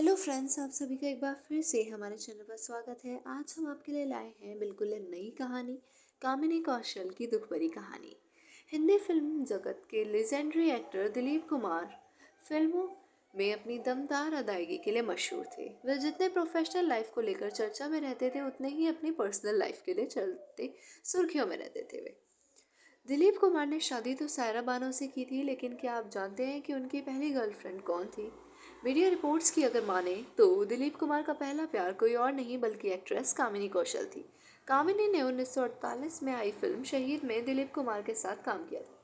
Hello friends, आप सभी का एक बार फिर से हमारे चैनल पर स्वागत है। आज हम आपके लिए लाए हैं बिल्कुल नई कहानी, कामिनी कौशल की दुख भरी कहानी। हिंदी फिल्म जगत के लेजेंडरी एक्टर दिलीप कुमार फिल्मों में अपनी दमदार अदायगी के लिए मशहूर थे। वे जितने प्रोफेशनल लाइफ को लेकर चर्चा में रहते थे, उतने ही अपनी पर्सनल लाइफ के लिए चलते सुर्खियों में रहते थे। वे दिलीप कुमार ने शादी तो सायरा बानो से की थी, लेकिन क्या आप जानते हैं कि उनकी पहली गर्लफ्रेंड कौन थी? मीडिया रिपोर्ट्स की अगर माने तो दिलीप कुमार का पहला प्यार कोई और नहीं बल्कि एक्ट्रेस कामिनी कौशल थी। कामिनी ने 1948 में आई फिल्म शहीद में दिलीप कुमार के साथ काम किया था।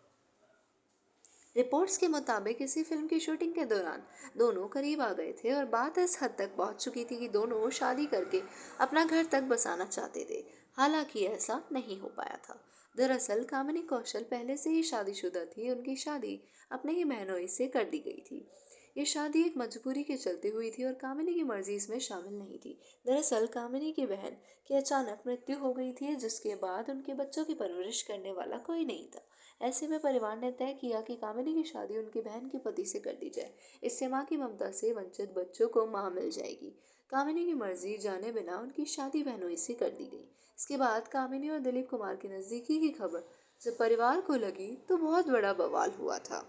रिपोर्ट्स के मुताबिक इसी फिल्म की शूटिंग के दौरान दोनों करीब आ गए थे और बात इस हद तक पहुंच चुकी थी कि दोनों शादी करके अपना घर तक बसाना चाहते थे। हालांकि ऐसा नहीं हो पाया था। दरअसल कामिनी कौशल पहले से ही शादीशुदा थी। उनकी शादी अपने ही बहनोई से कर दी गई थी। ये शादी एक मजबूरी के चलते हुई थी और कामिनी की मर्जी इसमें शामिल नहीं थी। दरअसल कामिनी की बहन की अचानक मृत्यु हो गई थी, जिसके बाद उनके बच्चों की परवरिश करने वाला कोई नहीं था। ऐसे में परिवार ने तय किया कि कामिनी की शादी उनकी बहन के पति से कर दी जाए। इससे माँ की ममता से वंचित बच्चों को माँ मिल जाएगी। कामिनी की मर्जी जाने बिना उनकी शादी बहनोई से कर दी गई। इसके बाद कामिनी और दिलीप कुमार की नज़दीकी की खबर जब परिवार को लगी तो बहुत बड़ा बवाल हुआ था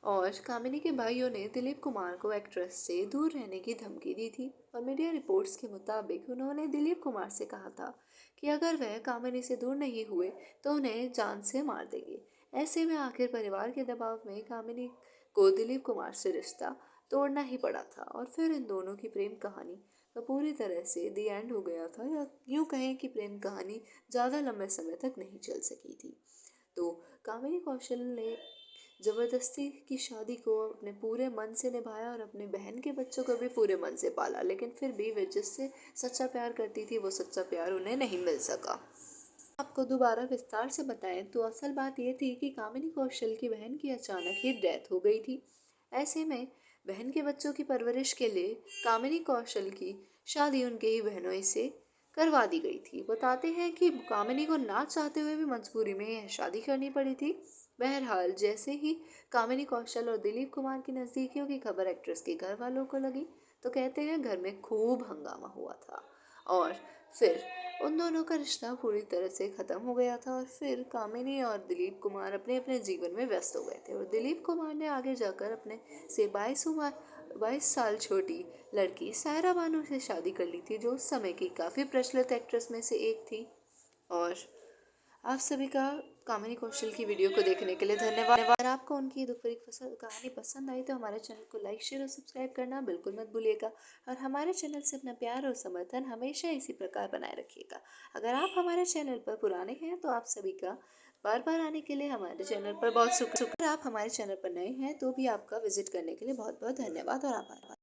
और कामिनी के भाइयों ने दिलीप कुमार को एक्ट्रेस से दूर रहने की धमकी दी थी। और मीडिया रिपोर्ट्स के मुताबिक उन्होंने दिलीप कुमार से कहा था कि अगर वह कामिनी से दूर नहीं हुए तो उन्हें जान से मार देंगे। ऐसे में आखिर परिवार के दबाव में कामिनी को दिलीप कुमार से रिश्ता तोड़ना ही पड़ा था और फिर इन दोनों की प्रेम कहानी का पूरी तरह से दी एंड हो गया था, या यूँ कहें कि प्रेम कहानी ज़्यादा लंबे समय तक नहीं चल सकी थी। तो कामिनी कौशल ने जबरदस्ती की शादी को अपने पूरे मन से निभाया और अपने बहन के बच्चों को भी पूरे मन से पाला, लेकिन फिर भी वे जिससे सच्चा प्यार करती थी वो सच्चा प्यार उन्हें नहीं मिल सका। आपको दोबारा विस्तार से बताएं तो असल बात यह थी कि कामिनी कौशल की बहन की अचानक ही डेथ हो गई थी। ऐसे में बहन के बच्चों की परवरिश के लिए कामिनी कौशल की शादी उनके ही बहनों से करवा दी गई थी। बताते हैं कि कामिनी को ना चाहते हुए भी मजबूरी में यह शादी करनी पड़ी थी। बहरहाल जैसे ही कामिनी कौशल और दिलीप कुमार की नज़दीकियों की खबर एक्ट्रेस के घर वालों को लगी तो कहते हैं घर में खूब हंगामा हुआ था और फिर उन दोनों का रिश्ता पूरी तरह से ख़त्म हो गया था। और फिर कामिनी और दिलीप कुमार अपने अपने जीवन में व्यस्त हो गए थे और दिलीप कुमार ने आगे जाकर अपने से 22 साल छोटी लड़की सायरा बानू से शादी कर ली थी, जो उस समय की काफ़ी प्रचलित एक्ट्रेस में से एक थी। और आप सभी का कामिनी कौशल की वीडियो को देखने के लिए धन्यवाद। अगर आपको उनकी दुख भरी कहानी पसंद आई तो हमारे चैनल को लाइक शेयर और सब्सक्राइब करना बिल्कुल मत भूलिएगा और हमारे चैनल से अपना प्यार और समर्थन हमेशा इसी प्रकार बनाए रखिएगा। अगर आप हमारे चैनल पर पुराने हैं तो आप सभी का बार बार आने के लिए हमारे चैनल पर बहुत शुक्रिया। अगर आप हमारे चैनल पर नए हैं तो भी आपका विजिट करने के लिए बहुत बहुत धन्यवाद और आभार।